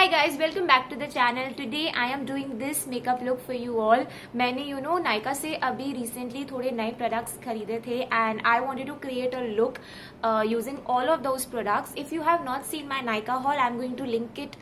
Hi guys, welcome back to the channel. Today I am doing this makeup look for you all. मैंने Nykaa से अभी recently थोड़े नए products खरीदे थे and I wanted to create a look using all of those products. If you have not seen my Nykaa haul, I'm going to link it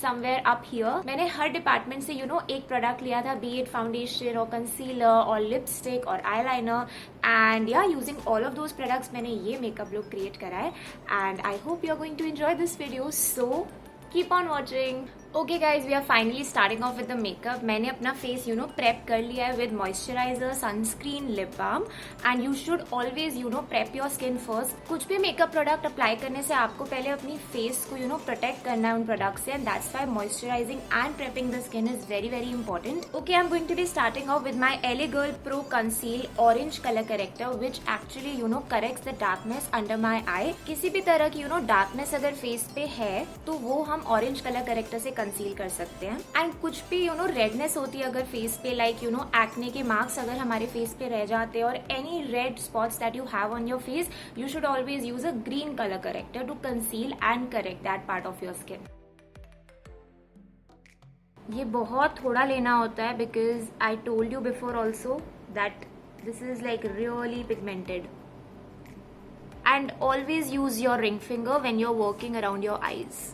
somewhere up here. मैंने हर department से एक product लिया था, be it foundation और concealer और lipstick और eyeliner, and yeah using all of those products मैंने ये मेकअप लुक क्रिएट करा है and I hope you are going to enjoy this video, so keep on watching. Okay guys, we are finally starting off with the makeup. मैंने अपना face prep कर लिया है with moisturizer, sunscreen, lip balm and you should always prep your skin first. कुछ भी makeup product apply करने से आपको पहले अपनी face को protect करना है उन product से, and that's why moisturizing and prepping the skin is very very important. Okay, I'm going to be starting off with my LA Girl Pro Conceal Orange Color Corrector which actually corrects the darkness under my eye. किसी भी तरह की darkness अगर face पे है तो वो हम ऑरेंज कलर करेक्टर से कंसील कर सकते हैं. एंड कुछ भी रेडनेस होती है अगर फेस पे, लाइक एक्ने के मार्क्स अगर हमारे फेस पे रह जाते हैं और any red spots that you have on your face, you should always use a green colour corrector to conceal and correct that part of your skin. ये बहुत थोड़ा लेना होता है because I told you before also that this is like really pigmented. And always use your ring finger when you're working around your eyes.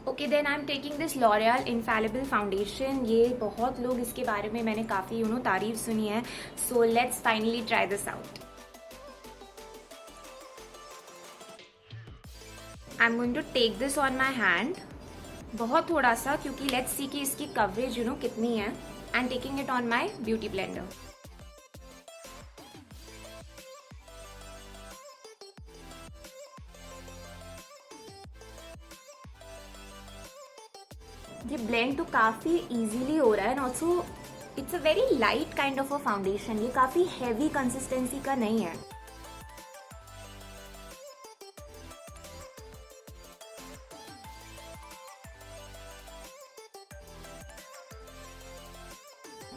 Okay, then I'm taking this L'Oreal Infallible Foundation. ये बहुत लोग इसके बारे में मैंने काफ़ी तारीफ सुनी है. So let's finally try this out. I'm going to take this on my hand. बहुत थोड़ा सा, क्योंकि लेट्स सी कि इसकी कवरेज कितनी है. And taking it on my beauty blender. ये ब्लेंड तो काफ़ी इजीली हो रहा है and also it's a very light kind of a foundation. ये काफ़ी हैवी कंसिस्टेंसी का नहीं है.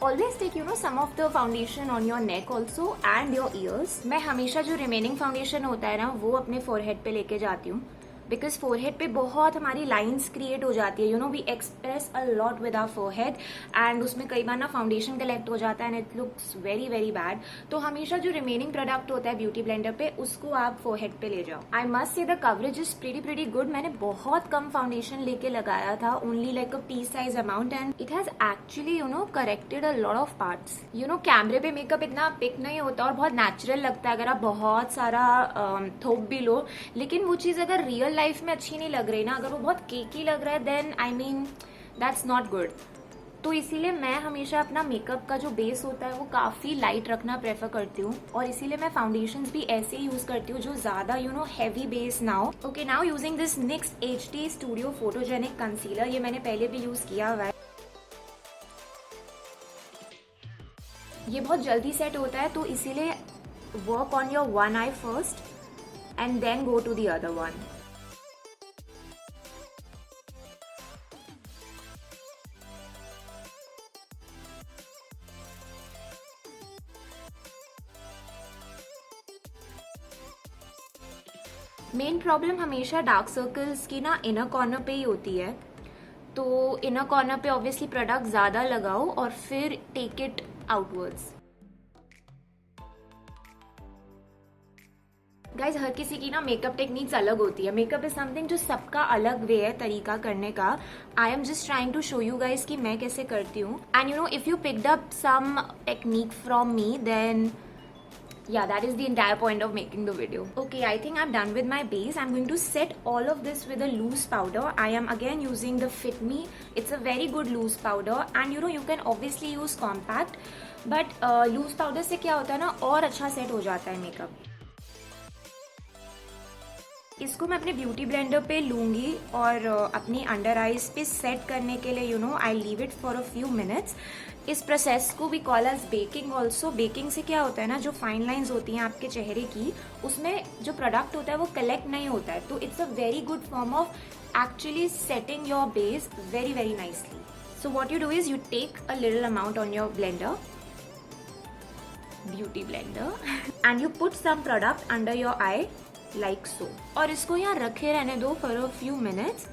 Always take some of the foundation on your neck also and your ears. मैं हमेशा जो रिमेनिंग फाउंडेशन होता है ना वो अपने फोरहेड पे लेके जाती हूँ बिकॉज फोरहेड पे बहुत हमारी लाइंस क्रिएट हो जाती है. We express a lot with our forehead and उसमें कई बार ना फाउंडेशन कलेक्ट हो जाता है and it looks very very bad. तो हमेशा जो रिमेनिंग प्रोडक्ट होता है ब्यूटी ब्लेंडर पे उसको आप फोरहेड पे ले जाओ. I must say the coverage is pretty good. मैंने बहुत कम फाउंडेशन लेके लगाया था, only like a P size amount, and it has actually corrected a lot of parts. कैमरे पे मेकअप इतना पिक नहीं होता और बहुत नेचुरल लगता है अगर आप बहुत सारा थोप भी लो, लेकिन वो चीज अगर रियल लाइफ में अच्छी नहीं लग रही ना, अगर वो बहुत केकी लग रहा है then I mean that's not good. तो इसीलिए मैं हमेशा अपना मेकअप का जो बेस होता है वो काफ़ी लाइट रखना प्रेफर करती हूँ और इसीलिए मैं फाउंडेशंस भी ऐसे ही यूज़ करती हूँ जो ज़्यादा हैवी बेस ना हो. Okay, now using this NYX HD studio photogenic concealer. ये मैंने पहले भी यूज़ किया हुआ है. ये बहुत जल्दी सेट होता है तो इसीलिए work on your one eye first and then go to the other one. Main problem हमेशा डार्क सर्कल्स की ना इनर कॉर्नर पे ही होती है. तो इनर कॉर्नर पे ऑब्वियसली प्रोडक्ट ज़्यादा लगाओ और फिर टेक इट आउटवर्ड्स. गाइज, हर किसी की ना मेकअप टेक्निक्स अलग होती है. मेकअप इज समथिंग जो सबका अलग वे है तरीका करने का. I am just trying to show you guys कि मैं कैसे करती हूँ. And if you picked up some technique from me then yeah, that is the entire point of making the video. Okay, I think I'm done with my base. I'm going to set all of this with a loose powder. I am again using the Fit Me. It's a very good loose powder and you can obviously use compact, but loose powder से क्या होता है ना और अच्छा set हो जाता है मेकअप. इसको मैं अपने ब्यूटी ब्लेंडर पे लूँगी और अपनी अंडर आइज पे सेट करने के लिए I leave it for a few minutes. इस प्रोसेस को we call as baking also. Baking से क्या होता है ना, जो फाइन लाइंस होती हैं आपके चेहरे की उसमें जो प्रोडक्ट होता है वो कलेक्ट नहीं होता है. तो it's a very good form of actually setting your base very very nicely. So what you do is you take a little amount on your blender beauty blender and you put some product under your eye like so. और इसको यहाँ रखे रहने दो for a few minutes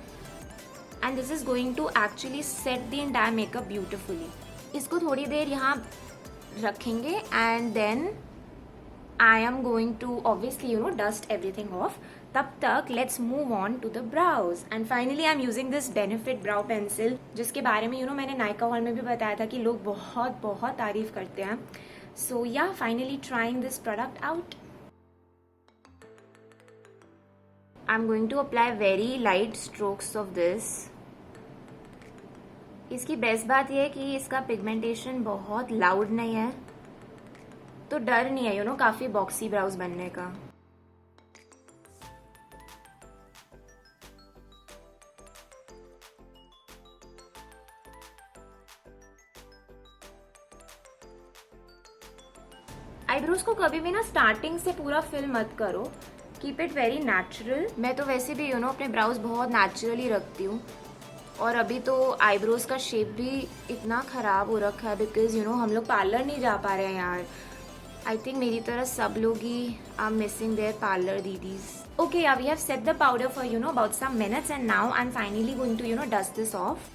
and this is going to actually set the entire makeup beautifully. इसको थोड़ी देर यहाँ रखेंगे and then I am going to obviously dust everything off. तब तक let's move on to the brows and finally I'm using this Benefit brow pencil जिसके बारे में मैंने नायका हॉल में भी बताया था कि लोग बहुत बहुत तारीफ करते हैं. So yeah, finally trying this product out. I'm going to apply very light strokes of this. इसकी बेस्ट बात यह है कि इसका पिगमेंटेशन बहुत लाउड नहीं है, तो डर नहीं है काफी बॉक्सी ब्राउज बनने का. आईब्रोज को कभी भी स्टार्टिंग से पूरा फिल मत करो. Keep it very natural. मैं तो वैसे भी अपने ब्राउज बहुत नेचुरली रखती हूँ और अभी तो आईब्रोज का शेप भी इतना खराब हो रखा है बिकॉज हम लोग पार्लर नहीं जा पा रहे हैं यार. आई थिंक मेरी तरह सब लोग ही are missing their parlour didis. Okay, we have set the powder for about some minutes and now I am finally going to dust this off.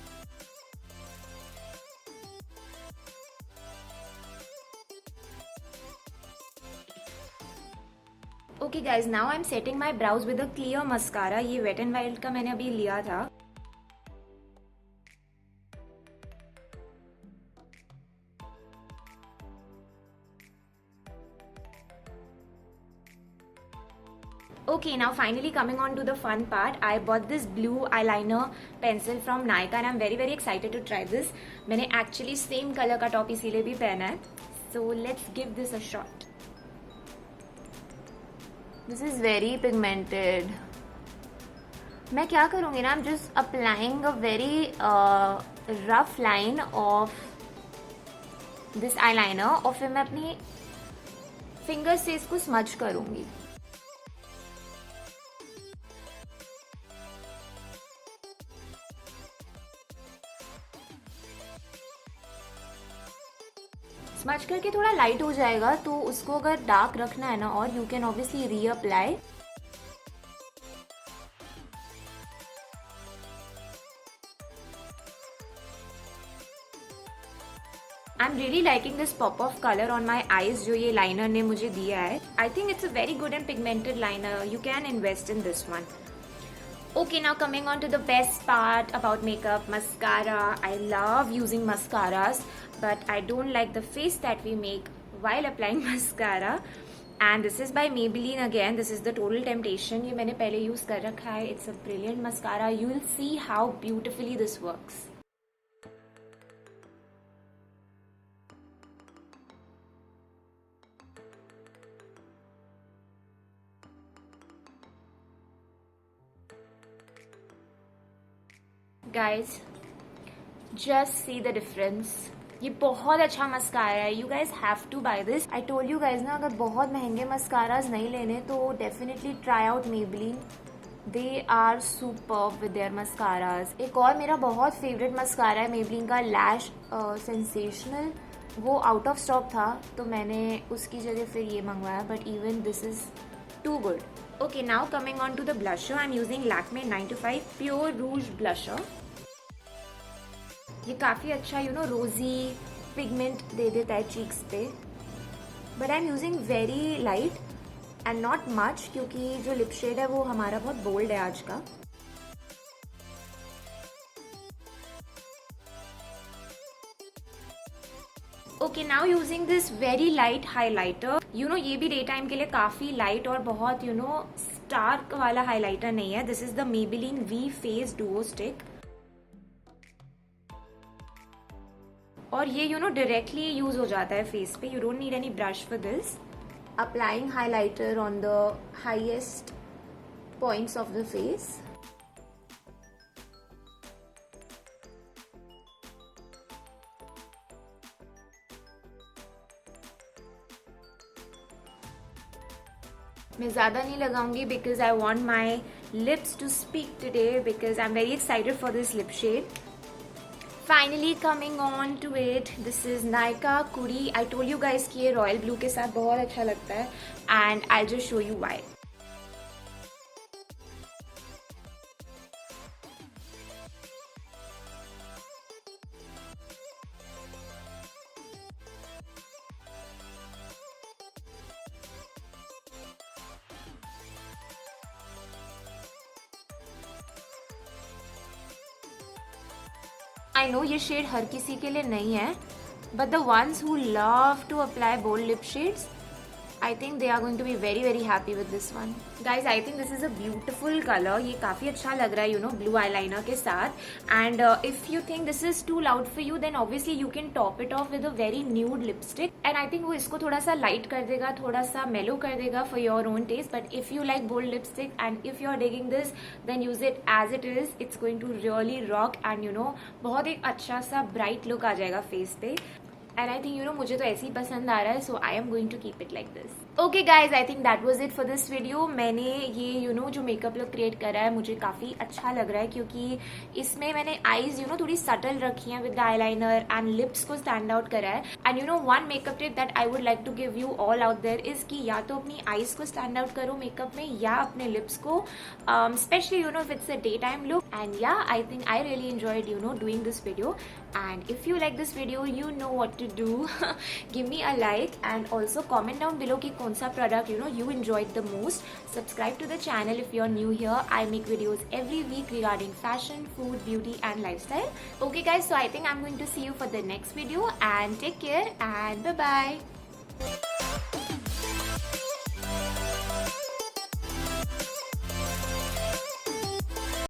Okay guys, now I am setting my brows with a clear mascara. ये Wet and Wild का मैंने अभी लिया था. Okay, now finally coming on to the fun part. I bought this blue eyeliner pencil from Nykaa and I'm very very excited to try this. मैंने actually same color का top इसीलिए भी पहना है. So let's give this a shot. This is very pigmented. मैं क्या करूँगी ना, I'm just applying a very rough line of this eyeliner और फिर मैं अपनी फिंगर से इसको स्मज करूँगी. स्मच करके थोड़ा लाइट हो जाएगा तो उसको अगर डार्क रखना है ना, और you can obviously reapply. I am really liking this pop of colour on my eyes जो ये लाइनर ने मुझे दिया है. I think it's a very good and pigmented liner. You can invest in this one. Okay, now coming on to the best part about makeup, mascara. I love using mascaras, but I don't like the face that we make while applying mascara. And this is by Maybelline again. This is the Total Temptation. ये मैंने पहले use कर रखा है. It's a brilliant mascara. You will see how beautifully this works. Guys, just see the difference. ये बहुत अच्छा mascara है. You guys have to buy this. I told you guys ना, अगर बहुत महंगे मस्काराज नहीं लेने तो definitely try out Maybelline. They are superb with their mascaras. एक और मेरा बहुत फेवरेट मस्कारा है Maybelline का Lash Sensational. वो आउट ऑफ स्टॉक था तो मैंने उसकी जगह फिर ये मंगवाया, but even this is too good. Okay, now coming on to the blusher. I'm using Lakme 925 Pure Rouge Blusher. ये काफ़ी अच्छा रोजी पिगमेंट दे देता है चीक्स पे, but I am using very light and not much क्योंकि जो लिप शेड है वो हमारा बहुत बोल्ड है आज का. Okay, now using this very light highlighter. ये भी डे टाइम के लिए काफ़ी लाइट और बहुत स्टार्क वाला हाईलाइटर नहीं है. This is the Maybelline V Face Duo Stick. और ये डायरेक्टली यूज हो जाता है फेस पे. You don't need any brush for this. Applying highlighter on the highest points of the face. मैं ज़्यादा नहीं लगाऊंगी because I want my lips to speak today because I am very excited for this lip shade. Finally coming on to it, this is Nykaa Kudi. I told you guys कि ये royal blue के साथ बहुत अच्छा लगता है and I just show you why. I know ये shade हर किसी के लिए नहीं है, but the ones who love to apply bold lip shades, I think they are going to be very very happy with this one. Guys, I think this is a beautiful color. ये काफ़ी अच्छा लग रहा है, you know, blue eyeliner के साथ. And if you think this is too loud for you, then obviously you can top it off with a very nude lipstick. And I think वो इसको थोड़ा सा light कर देगा, थोड़ा सा mellow कर देगा for your own taste. But if you like bold lipstick and if you are digging this, then use it as it is. It's going to really rock and you know बहुत एक अच्छा सा bright look आ जाएगा face पे. And I think you know मुझे तो ऐसे ही पसंद आ रहा है, so I am going to keep it like this. Okay guys, I think that was it for this video. मैंने ये यू नो जो मेकअप लुक क्रिएट करा है मुझे काफ़ी अच्छा लग रहा है, क्योंकि इसमें मैंने आईज यू नो थोड़ी सटल रखी हैं with the eyeliner and lips को स्टैंड आउट करा है. And you know one makeup tip that I would like to give you all out there is कि या तो अपनी आईज को स्टैंड आउट करो मेकअप में या अपने लिप्स को, specially you know if it's a day time look. And yeah I think I really enjoyed you know doing this video. And if you like this video, you know what to do. Give me a like and also comment down below कि कौन सा product you know you enjoyed the most. Subscribe to the channel if you're new here. I make videos every week regarding fashion, food, beauty and lifestyle. Okay guys, so I think I'm going to see you for the next video and take care and bye bye.